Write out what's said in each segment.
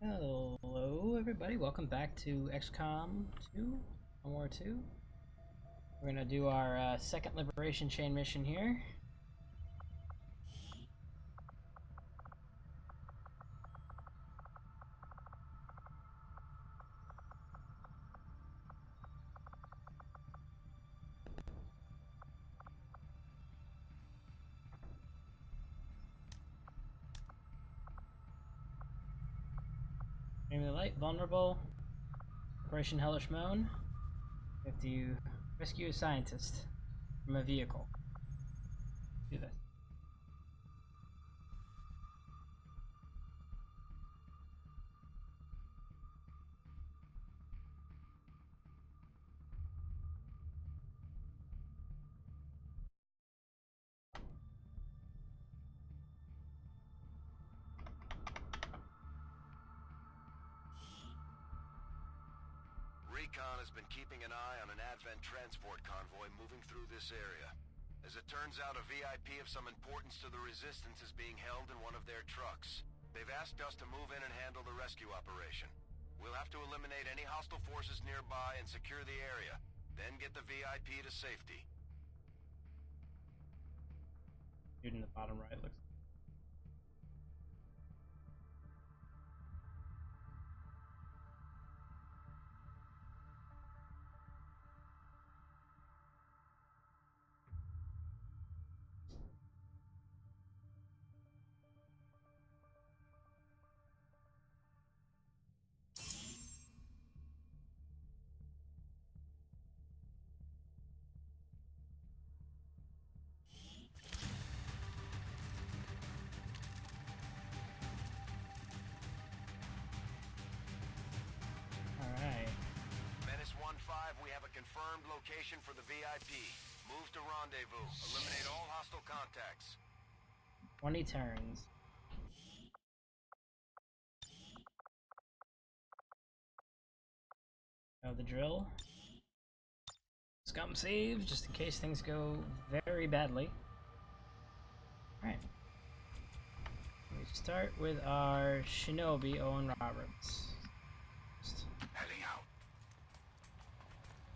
Hello, everybody. Welcome back to XCOM 2, World War 2. We're gonna do our second Liberation Chain mission here. Name of the light, vulnerable. Operation Hellish Moan. We have to rescue a scientist from a vehicle. Do this. Recon has been keeping an eye on an Advent transport convoy moving through this area. As it turns out, a VIP of some importance to the Resistance is being held in one of their trucks. They've asked us to move in and handle the rescue operation. We'll have to eliminate any hostile forces nearby and secure the area, then get the VIP to safety. Dude in the bottom right looks. Confirmed location for the VIP. Move to rendezvous. Eliminate all hostile contacts. 20 turns. Know the drill. Scum save, just in case things go very badly. Alright. We start with our Shinobi, Owen Roberts. Heading out.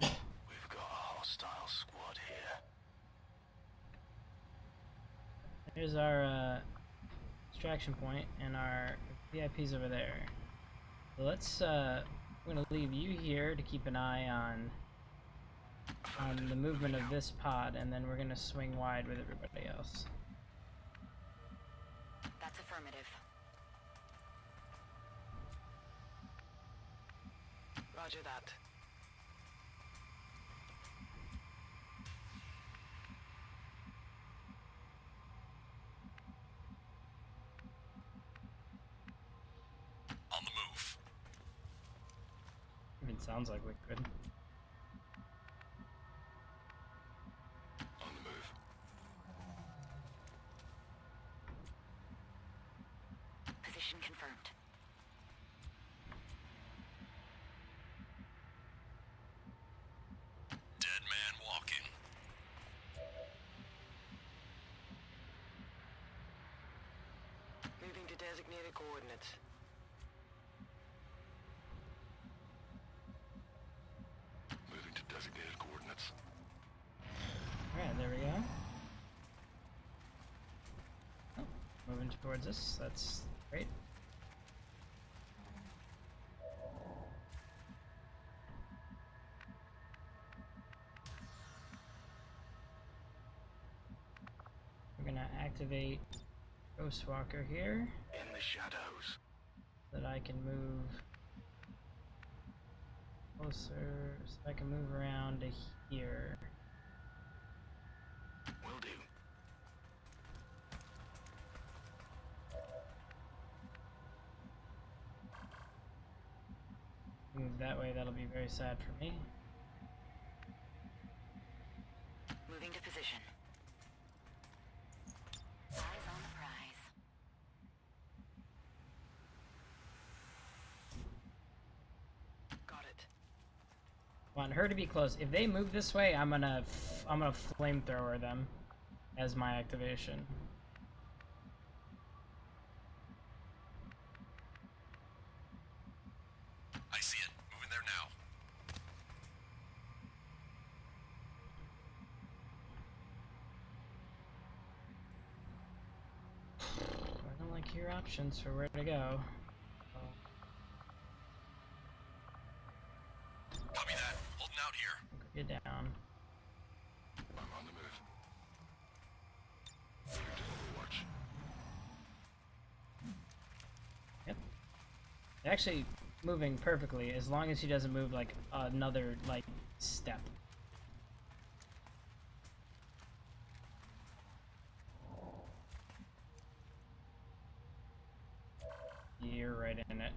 We've got a hostile squad here. Here's our extraction point, and our VIP's over there. So let's I'm gonna leave you here to keep an eye on the movement of this pod, and then we're gonna swing wide with everybody else. That's affirmative. Roger that. On the move. Even sounds like we could. On the move. Position confirmed. Dead man walking. Moving to designated coordinates. Moving to designated coordinates. Alright, there we go. Oh, moving towards us, that's great. We're gonna activate Ghostwalker here, In the shadows. so that I can move closer, so I can move around to here. Will do. Move that way, that'll be very sad for me. Moving to position. Eyes on the prize. Got it. Want her to be close. If they move this way, I'm gonna flamethrower them as my activation. your options for where to go. Copy that. Holding out here. Get down. I'm on the move. Here to Overwatch. Yep. Actually moving perfectly as long as he doesn't move like another like step. You're right in it.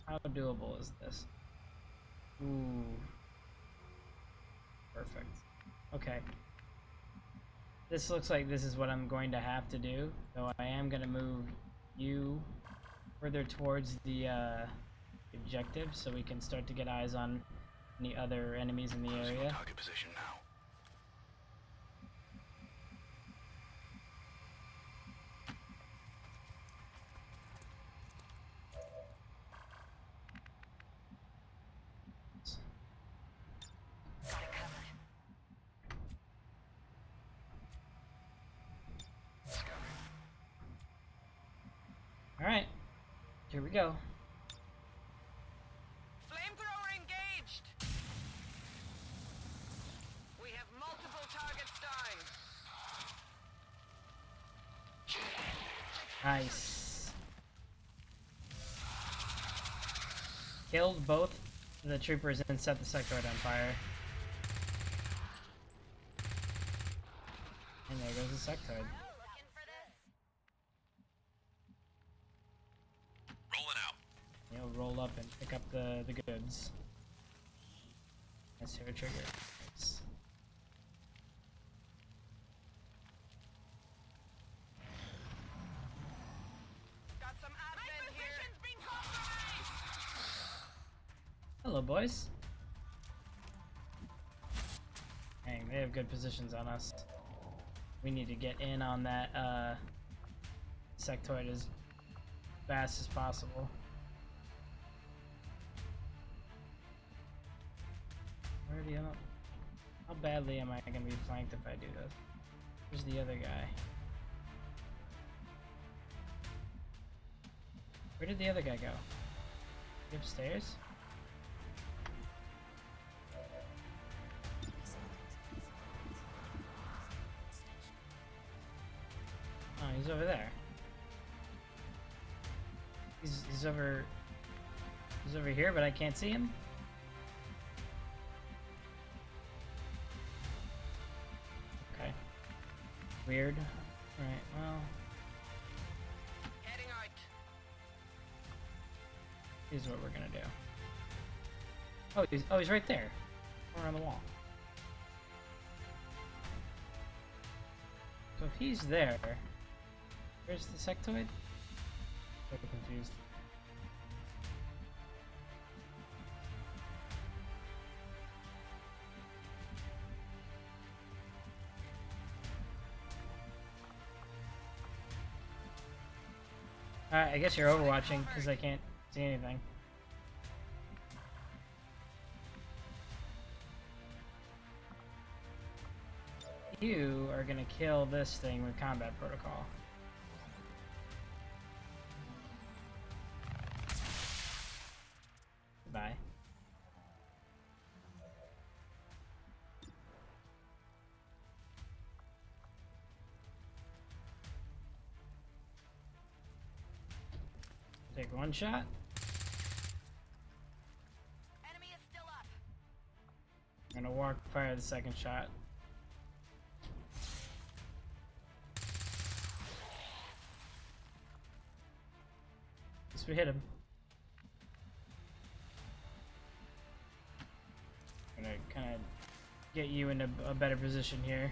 How doable is this? Ooh. Perfect. Okay. This looks like this is what I'm going to have to do. So I am going to move you further towards the objective so we can start to get eyes on any other enemies in the area. Target position now. Got it covered. Scanning. Alright. Here we go. Flamethrower engaged! We have multiple targets down. Nice. Killed both the troopers and set the sectoid on fire. And there goes the sectoid. Looking for this? Rolling out. He'll roll up and pick up the goods. Let's hear a trigger. Nice. Got some advent here. Been compromised. Hello, boys. Dang, they have good positions on us. We need to get in on that sectoid as fast as possible. Where the other? How badly am I gonna be flanked if I do this? Where's the other guy? Where did the other guy go? He upstairs? Oh, he's over there. He's over here, but I can't see him. Okay. Weird. Alright, well, Heading out. here's what we're gonna do. Oh, he's right there. Over on the wall. So if he's there, where's the sectoid? So confused. I guess you're overwatching because I can't see anything. You are gonna kill this thing with combat protocol. Goodbye. Take one shot. Enemy is still up. I'm gonna walk fire the second shot. Guess we hit him. I'm gonna kind of get you into a better position here.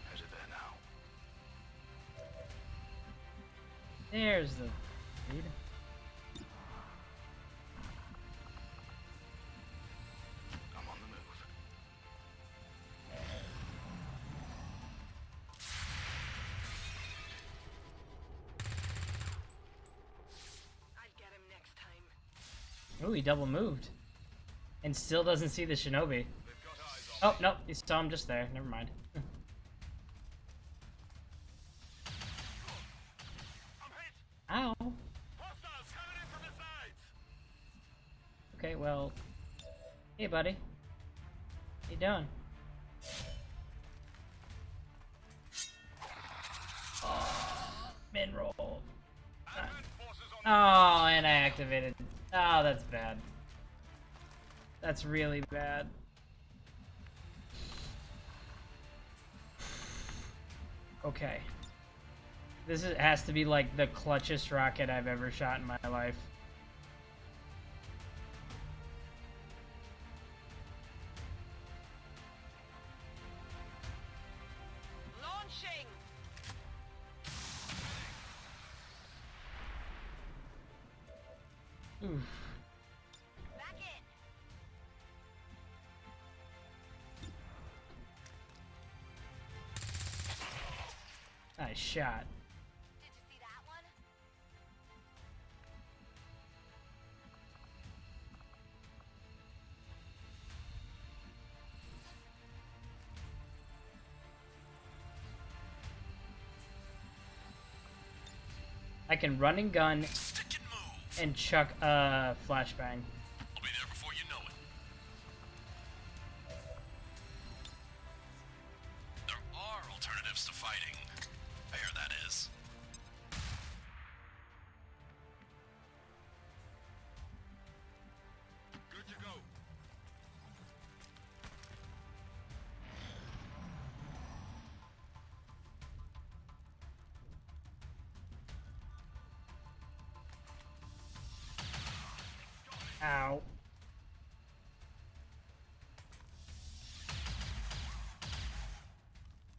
Headed there now. There's the dude. I'm on the move. I'll get him next time. Ooh, he double moved. And still doesn't see the shinobi. Oh, no, he saw him just there. Never mind. Ow. Okay, well... Hey, buddy. How you doing? Oh, min-roll. Oh, and I activated. Oh, that's bad. That's really bad. Okay. Has to be like the clutchest rocket I've ever shot in my life. Launching. Oof. Back in. Nice shot. Did you see that one? I can run and gun and chuck a flashbang. I'll be there before you know it. There are alternatives to fighting. I hear that is. Good to go. Ow.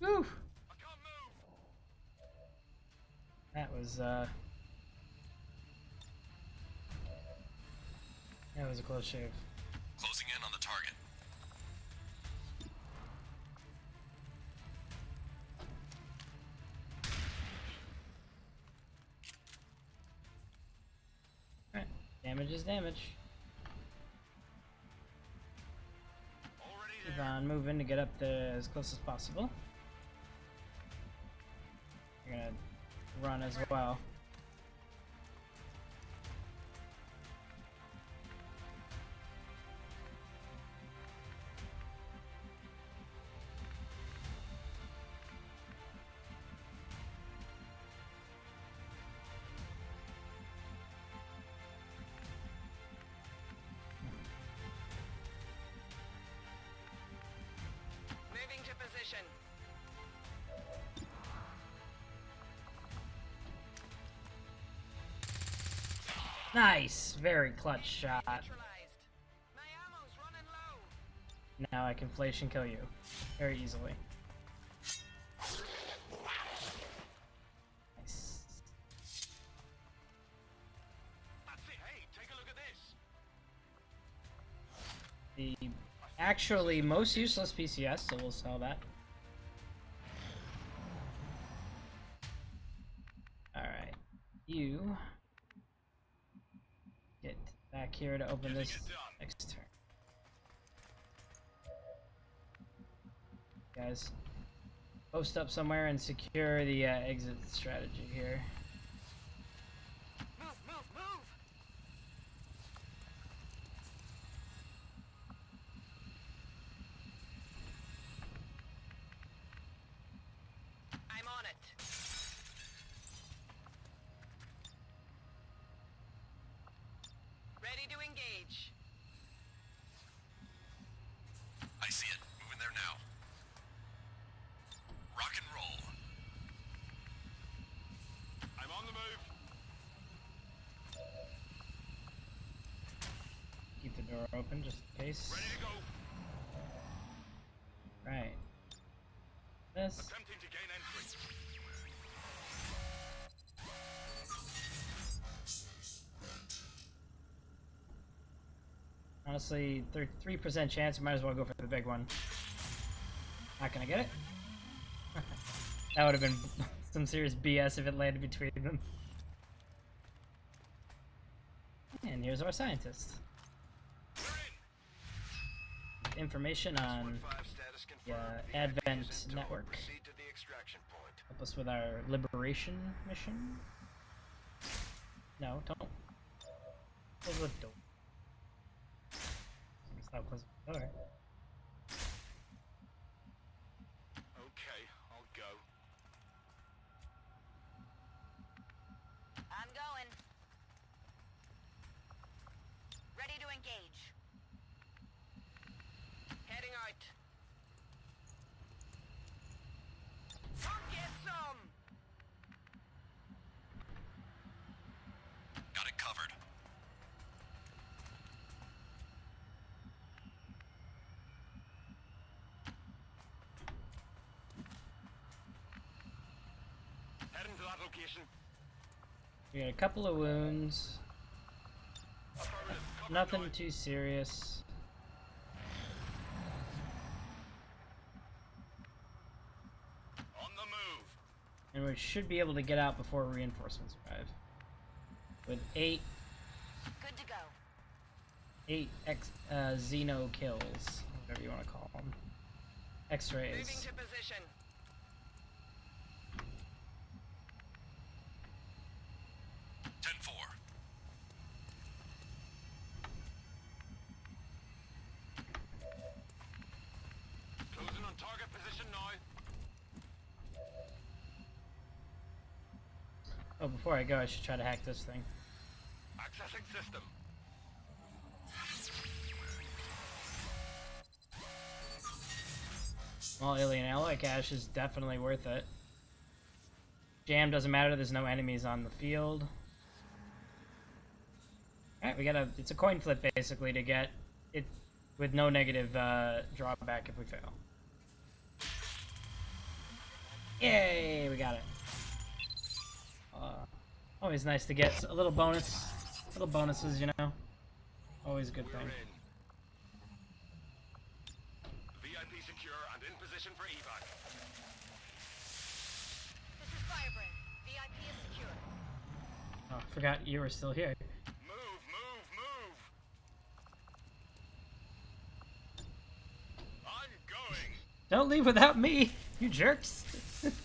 Whew. That was a close shave. Closing in on the target. Alright. Damage is damage. Keep on moving to get up there as close as possible. You're gonna run as well. Moving to position. Nice! Very clutch shot. Neutralized. My ammo's running low. Now I can flash and kill you. Very easily. Nice. Hey, take a look at this. The actually most useless PCS, so we'll sell that. Alright. You get back here to open this next turn. Guys, post up somewhere and secure the exit strategy here. Move, move, move. I'm on it. Ready to engage. I see it. Moving there now. Rock and roll. I'm on the move. Keep the door open just in case. Ready to go. Right. This. Attempting to gain entry. Honestly, 3% chance. You might as well go for the big one. Not gonna get it. That would have been some serious BS if it landed between them. And And here's our scientist. Information on the Advent network. Help us with our liberation mission. No, don't. Close the door. Stop closing the door. Okay, I'll go. I'm going. Ready to engage. Heading out. Come get some! Got it covered. Heading to that location. We got a couple of wounds. Affirmative. Cover Nothing going. too serious. On the move. And we should be able to get out before reinforcements arrive. With 8 Good to go. 8 Xeno kills, whatever you want to call them. Moving X-rays. to position. Closing on target position now. Oh, before I go, I should try to hack this thing. Accessing system. Small alien alloy cache is definitely worth it. Jam doesn't matter, there's no enemies on the field. Alright, we got it's a coin flip basically to get it with no negative drawback if we fail. Yay, we got it. Always nice to get a little bonus, little bonuses, you know. Always a good We're thing. in. VIP secure and in position for evac. This is Firebrand. VIP is secure. Oh, forgot you were still here. Move, move, move. I'm going. Don't leave without me, you jerks. Status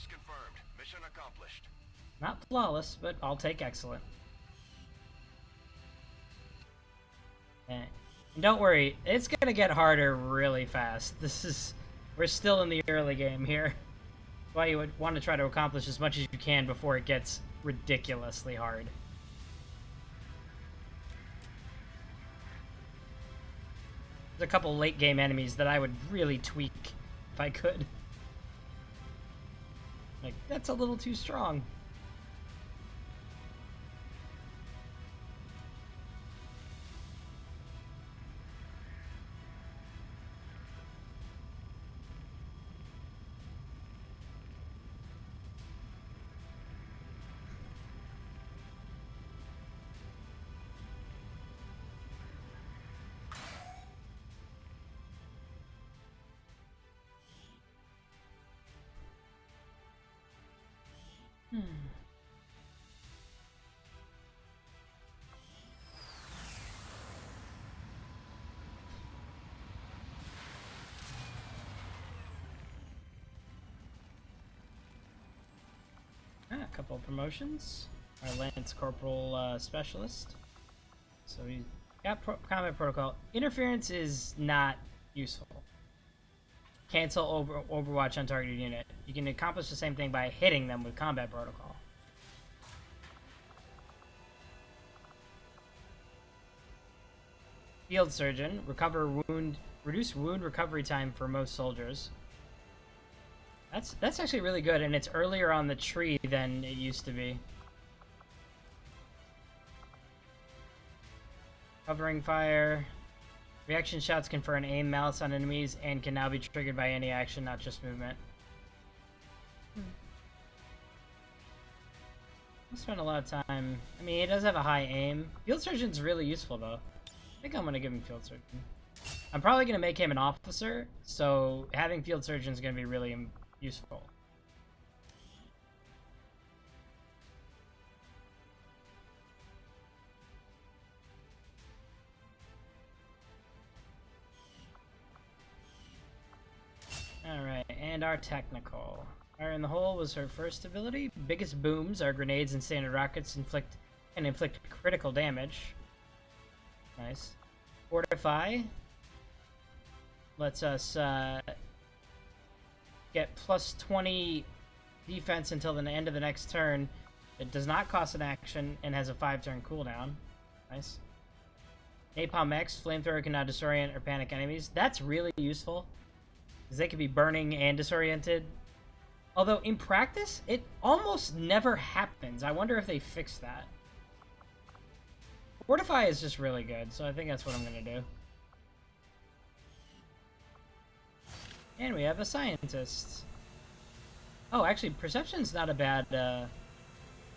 confirmed. Mission accomplished. Not flawless, but I'll take excellent. And don't worry, it's gonna get harder really fast. We're still in the early game here. That's why you would want to try to accomplish as much as you can before it gets ridiculously hard. There's a couple late game enemies that I would really tweak if I could. Like, that's a little too strong. A couple of promotions. Our Lance Corporal Specialist. So we got combat protocol. Interference is not useful. Cancel Overwatch on targeted unit. You can accomplish the same thing by hitting them with combat protocol. Field Surgeon. Reduce wound recovery time for most soldiers. That's actually really good, and it's earlier on the tree than it used to be. Covering fire. Reaction shots confer an aim malice on enemies and can now be triggered by any action, not just movement. I spent a lot of time. I mean, he does have a high aim. Field Surgeon's really useful, though. I think I'm gonna give him Field Surgeon. I'm probably gonna make him an officer, so having Field Surgeon is gonna be really useful. and our technical. Fire in the hole was her first ability. Biggest booms, our grenades and standard rockets can inflict critical damage. Nice. Fortify lets us get plus 20 defense until the end of the next turn. It does not cost an action and has a 5-turn cooldown. Nice. Napalm X, flamethrower can now disorient or panic enemies. That's really useful, because they could be burning and disoriented. Although, in practice, it almost never happens. I wonder if they fixed that. Fortify is just really good, so I think that's what I'm going to do. And we have a scientist. Oh, actually, Perception's not a bad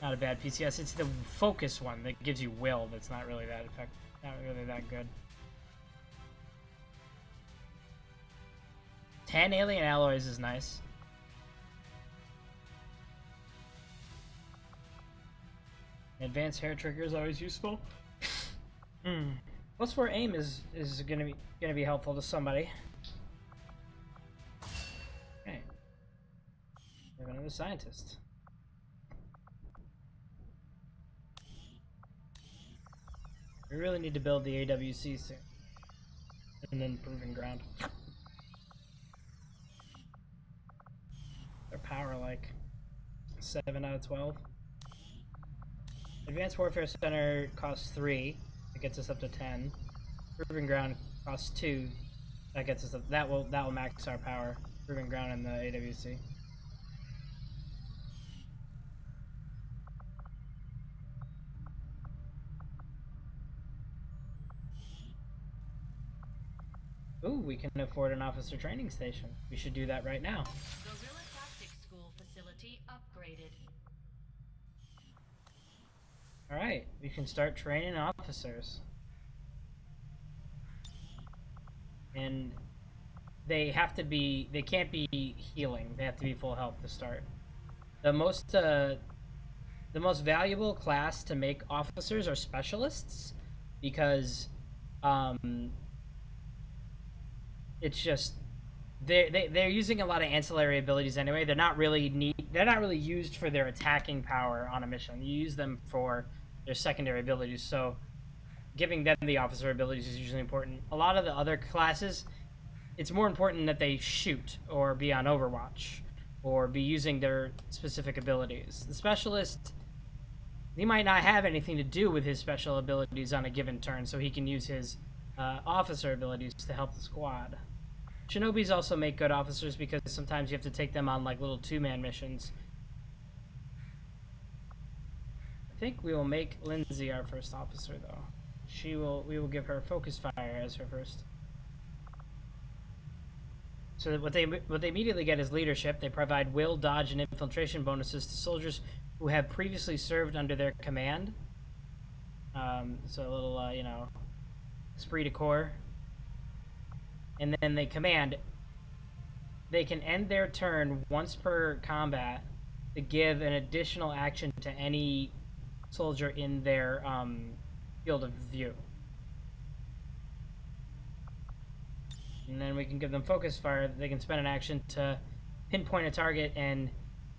PCS. It's the focus one that gives you will that's not really that effective. Not really that good. 10 alien alloys is nice. Advanced hair trigger is always useful. Plus 4 aim is gonna be helpful to somebody. Okay. We have another scientist. We really need to build the AWC soon. And then Proving Ground. Their power like 7 out of 12. Advanced Warfare Center costs 3. It gets us up to 10. Proving Ground costs 2. That gets us up. That will max our power. Proving Ground in the AWC. Ooh, we can afford an officer training station. We should do that right now. Guerrilla Tactics School facility upgraded. Alright, we can start training officers. And they can't be healing. They have to be full health to start. The most valuable class to make officers are specialists, because it's just they're using a lot of ancillary abilities anyway. They're not really used for their attacking power on a mission. You use them for their secondary abilities, so giving them the officer abilities is usually important. A lot of the other classes, it's more important that they shoot or be on Overwatch or be using their specific abilities. The specialist, he might not have anything to do with his special abilities on a given turn, so he can use his officer abilities to help the squad. Shinobis also make good officers because sometimes you have to take them on like little 2-man missions. I think we will make Lindsay our first officer though. We will give her focus fire as her first. So that what they immediately get is leadership. They provide will, dodge, and infiltration bonuses to soldiers who have previously served under their command. So a little esprit de corps. And then they command. They can end their turn once per combat to give an additional action to any soldier in their field of view. And then we can give them focus fire. They can spend an action to pinpoint a target, and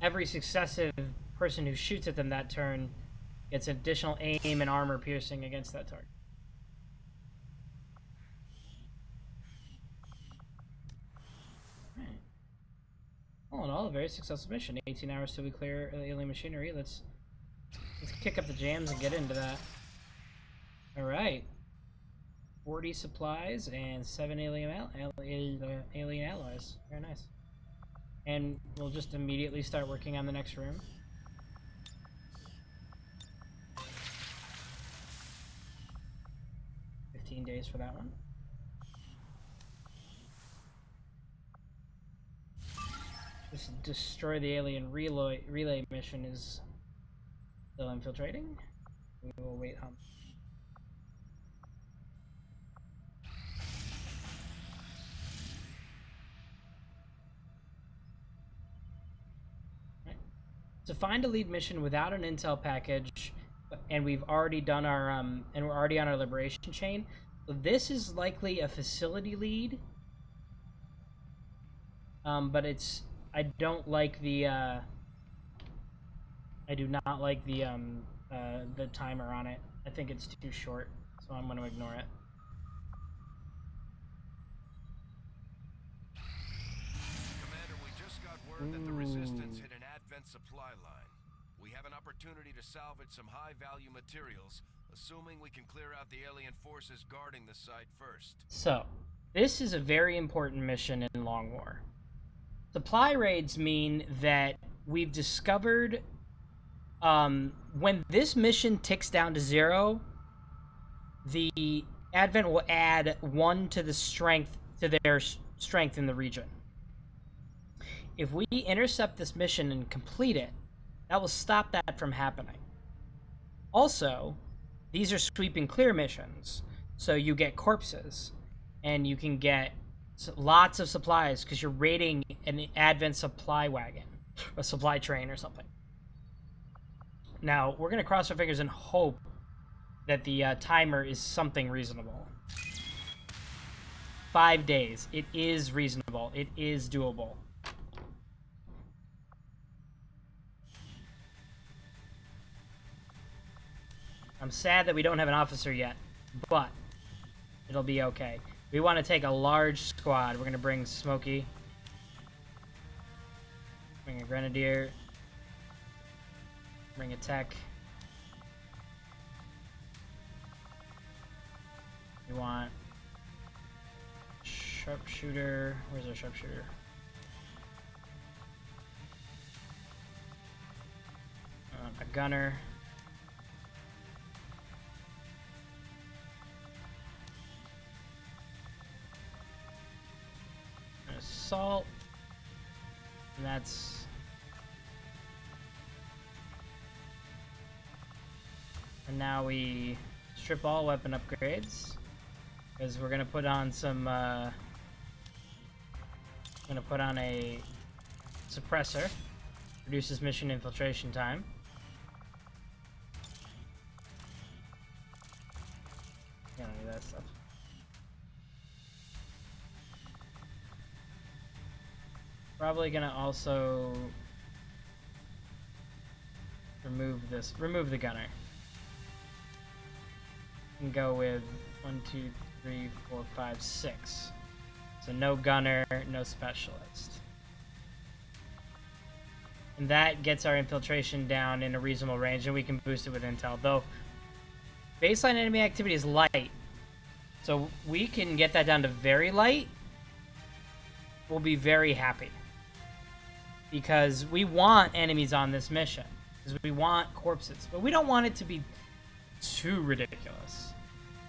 every successive person who shoots at them that turn gets additional aim and armor piercing against that target. All in all, a very successful mission. 18 hours till we clear alien machinery. Let's kick up the jams and get into that. Alright. 40 supplies and 7 alien alloys. Very nice. And we'll just immediately start working on the next room. $15 for that one. This destroy the alien relay mission is still infiltrating. We will wait on. Right. To find a lead mission without an intel package, and we've already done our and we're already on our liberation chain. So this is likely a facility lead. But I don't like the I do not like the timer on it. I think it's too short, so I'm going to ignore it. Commander, we just got word that the Resistance hit an Advent supply line. We have an opportunity to salvage some high-value materials, assuming we can clear out the alien forces guarding the site first. So, this is a very important mission in Long War. Supply raids mean that we've discovered when this mission ticks down to 0, the Advent will add 1 to the strength to their strength in the region. If we intercept this mission and complete it, that will stop that from happening. Also, these are sweep and clear missions, so you get corpses, and you can get lots of supplies because you're raiding an Advent supply wagon, a supply train or something. Now, we're going to cross our fingers and hope that the timer is something reasonable. 5 days. It is reasonable. It is doable. I'm sad that we don't have an officer yet, but it'll be okay. We want to take a large squad. We're going to bring Smokey. Bring a Grenadier. Bring a Tech. We want Sharpshooter. Where's our Sharpshooter? A Gunner. An Assault. And that's... And now we strip all weapon upgrades. Because we're gonna put on some, gonna put on a suppressor. Reduces mission infiltration time. Yeah, don't need that stuff. Probably gonna also remove the gunner. And go with 1, 2, 3, 4, 5, 6. So no gunner, no specialist. And that gets our infiltration down in a reasonable range, and we can boost it with intel. Though, baseline enemy activity is light. So we can get that down to very light. We'll be very happy. Because we want enemies on this mission. Because we want corpses. But we don't want it to be too ridiculous.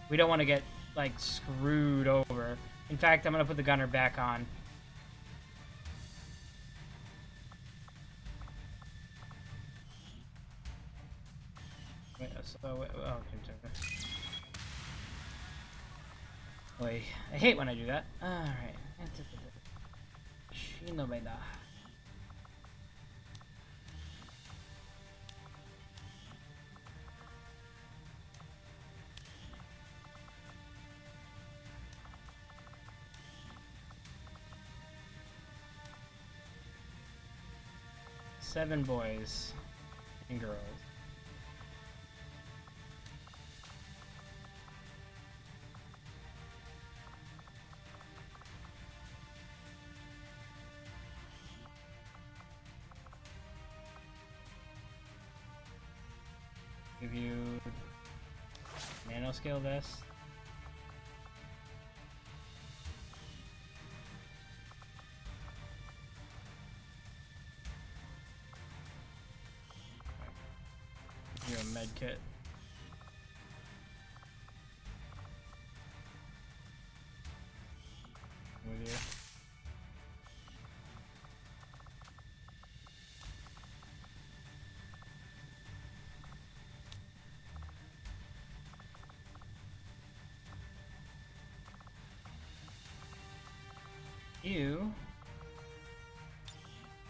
We don't want to get, like, screwed over. In fact, I'm going to put the gunner back on. Wait, wait, I hate when I do that. Alright. Shinobeda. Seven boys and girls. Give you nanoscale vest. Give you a med kit. With you.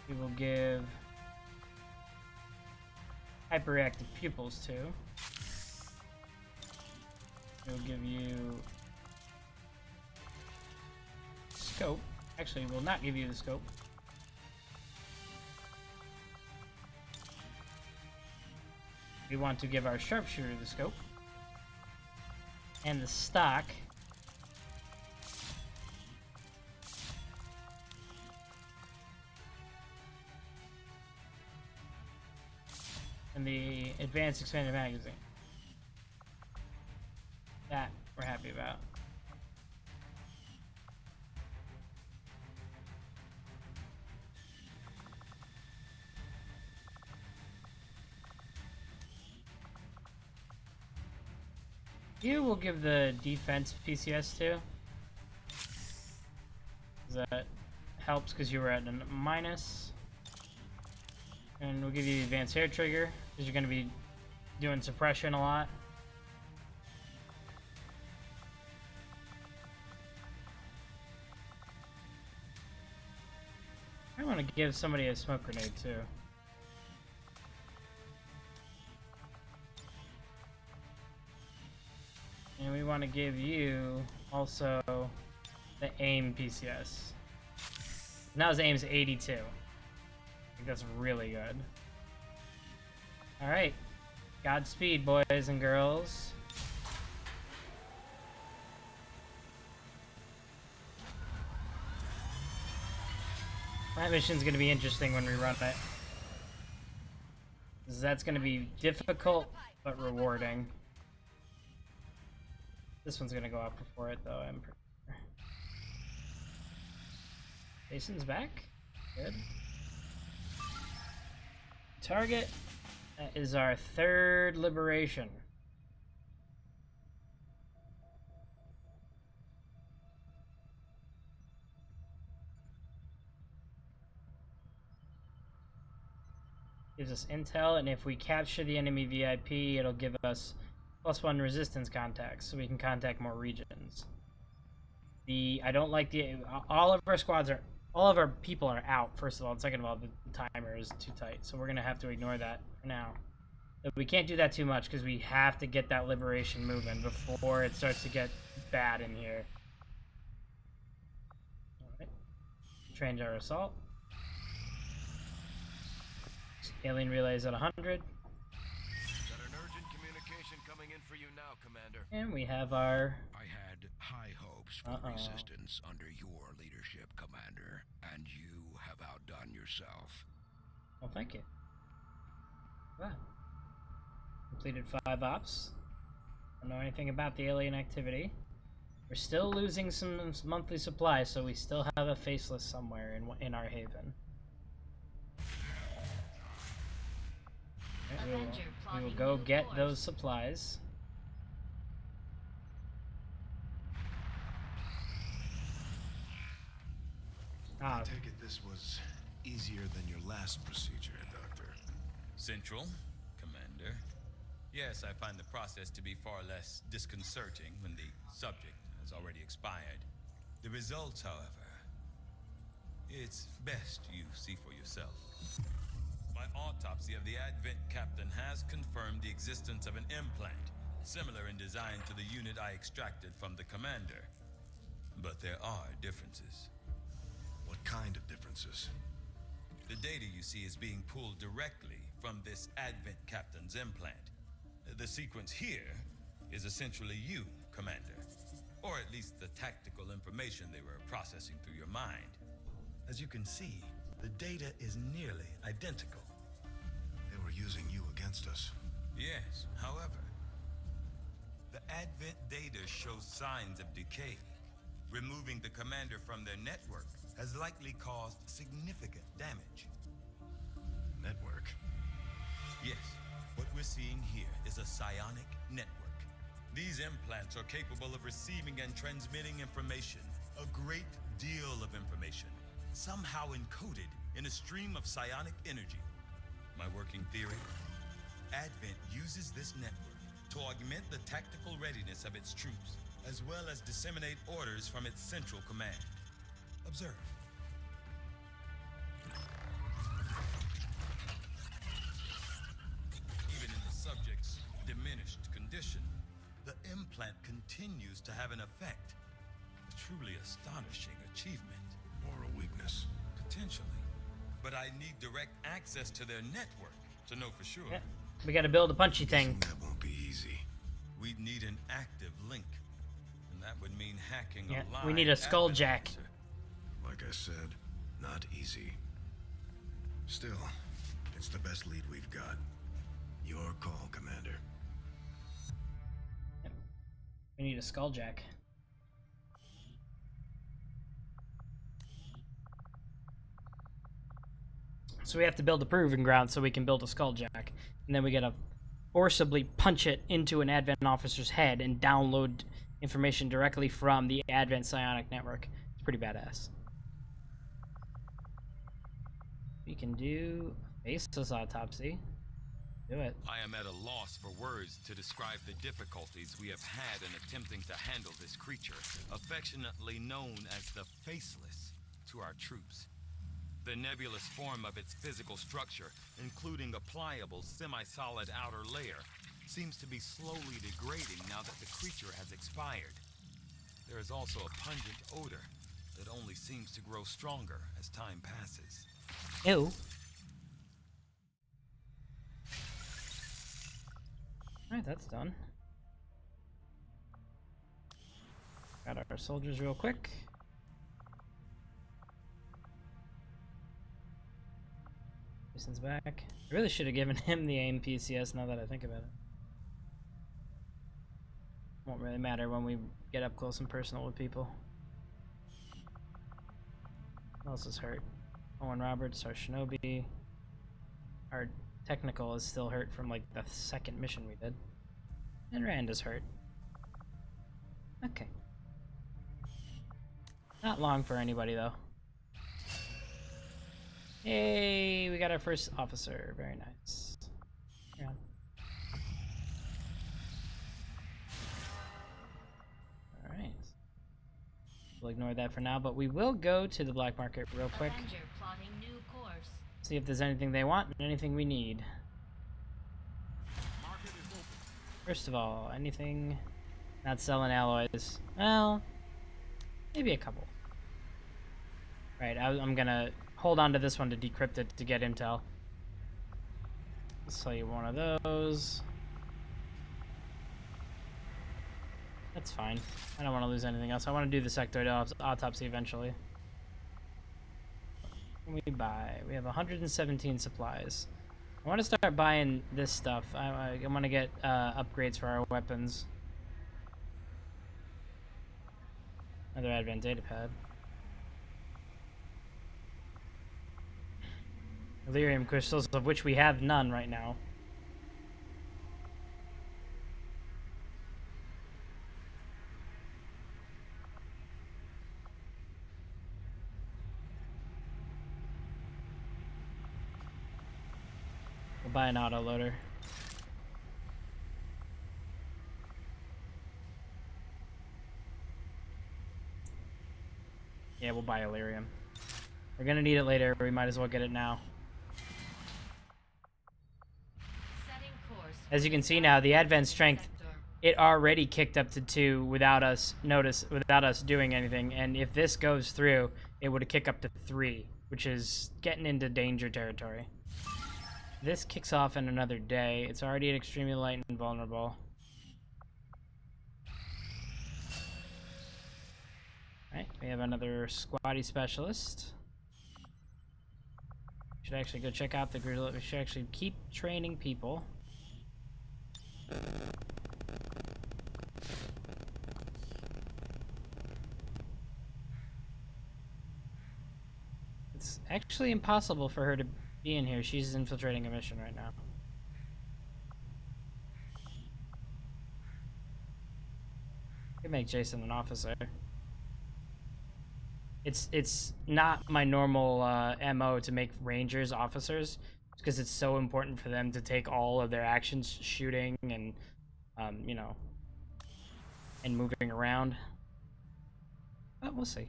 We will give hyperreactive pupils to. We'll give you scope. Actually, we'll not give you the scope. We want to give our sharpshooter the scope. And the stock. And the advanced expanded magazine. That we're happy about. You will give the defense PCS to. That helps because you were at a minus. And we'll give you the advanced hair trigger because you're going to be doing suppression a lot. I want to give somebody a smoke grenade too. And we want to give you also the aim PCS. Now his aim's 82. I think that's really good. Alright. Godspeed, boys and girls. That mission's going to be interesting when we run it. That's going to be difficult, but rewarding. This one's going to go off before it, though, I'm pretty sure. Jason's back. Good. Target. That is our third liberation. Gives us intel, and if we capture the enemy VIP, it'll give us +1 resistance contacts, so we can contact more regions. I don't like the all of our people are out. First of all, and second of all, the timer is too tight, so we're gonna have to ignore that for now. But we can't do that too much because we have to get that liberation moving before it starts to get bad in here. All right, change our assault. Alien relays at 100. Got an urgent communication coming in for you now, Commander. And we have our... I had high hopes for resistance under your leadership, Commander, and you have outdone yourself. Well, thank you. Wow. Completed 5 ops. Don't know anything about the alien activity. We're still losing some monthly supplies, so we still have a faceless somewhere in our haven. We will go get those supplies. I take it this was easier than your last procedure, Doctor. Central, Commander. Yes, I find the process to be far less disconcerting when the subject has already expired. The results, however, it's best you see for yourself. My autopsy of the Advent Captain has confirmed the existence of an implant, similar in design to the unit I extracted from the Commander. But there are differences. What kind of differences? The data you see is being pulled directly from this Advent Captain's implant. The sequence here is essentially you, Commander. Or at least the tactical information they were processing through your mind. As you can see, the data is nearly identical. They were using you against us. Yes, however, the Advent data shows signs of decay. Removing the Commander from their network has likely caused significant damage. Network? Yes, what we're seeing here is a psionic network. These implants are capable of receiving and transmitting information, a great deal of information, somehow encoded in a stream of psionic energy. My working theory? Advent uses this network to augment the tactical readiness of its troops, as well as disseminate orders from its central command. Observe. Even in the subject's diminished condition, the implant continues to have an effect. A truly astonishing achievement. Or a weakness. Potentially. But I need direct access to their network to know for sure. Yeah. We gotta build a punchy thing. That won't be easy. We'd need an active link. And that would mean hacking Yeah, a live we need a skull admin jack. officer. Like I said, not easy. Still, it's the best lead we've got. Your call, Commander. We need a skull jack. So we have to build a proving ground so we can build a skull jack. And then we gotta forcibly punch it into an Advent officer's head and download information directly from the Advent psionic network. It's pretty badass. We can do a faceless autopsy. Do it. I am at a loss for words to describe the difficulties we have had in attempting to handle this creature, affectionately known as the Faceless, to our troops. The nebulous form of its physical structure, including a pliable, semi-solid outer layer, seems to be slowly degrading now that the creature has expired. There is also a pungent odor that only seems to grow stronger as time passes. Ew. Alright, that's done. Got our soldiers real quick. Jason's back. I really should have given him the aim PCS now that I think about it. Won't really matter when we get up close and personal with people. Who else is hurt? Owen Roberts, our Shinobi. Our technical is still hurt from like the second mission we did. And Rand is hurt. Okay. Not long for anybody though. Hey, we got our first officer. Very nice. Yeah. Alright. We'll ignore that for now, but we will go to the black market real quick. Avenger plotting new course. See if there's anything they want and anything we need. First of all, anything not selling alloys? Well, maybe a couple. Right, I'm gonna hold on to this one to decrypt it to get intel. I'll sell you one of those. That's fine. I don't want to lose anything else. I want to do the sectoid autopsy eventually. What can we buy? We have 117 supplies. I want to start buying this stuff. I want to get upgrades for our weapons. Another Advent datapad. Elerium crystals, of which we have none right now. We'll buy an autoloader. Yeah, we'll buy Elerium. We're gonna need it later, but we might as well get it now. As you can see now, the Advent strength, it already kicked up to 2 without us doing anything, and if this goes through, it would kick up to 3, which is getting into danger territory. This kicks off in another day. It's already at extremely light and vulnerable. Alright, we have another squatty specialist. Should actually go check out the grizzly. We should actually keep training people. It's actually impossible for her to be in here. She's infiltrating a mission right now. We can make Jason an officer. It's not my normal MO to make Rangers officers, because it's so important for them to take all of their actions, shooting and, you know, and moving around. But we'll see.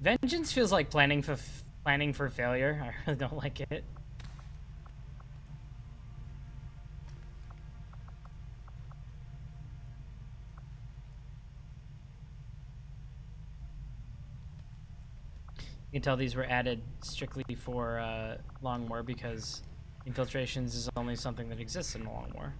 Vengeance feels like planning planning for failure. I really don't like it. You can tell these were added strictly for Long War because infiltrations is only something that exists in the Long War.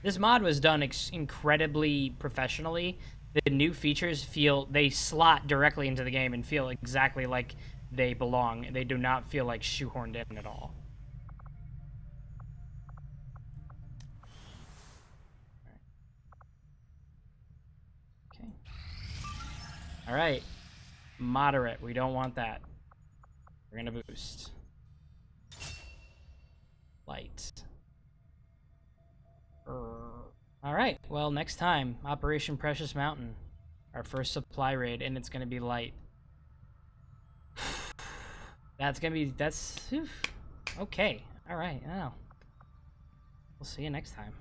This mod was done incredibly professionally. The new features they slot directly into the game and feel exactly like they belong. They do not feel like shoehorned in at all. Okay. All right. Moderate. We don't want that. We're gonna boost. Light. All right. Well, next time, Operation Precious Mountain, our first supply raid, and it's gonna be light. That's okay. All right. Well, we'll see you next time.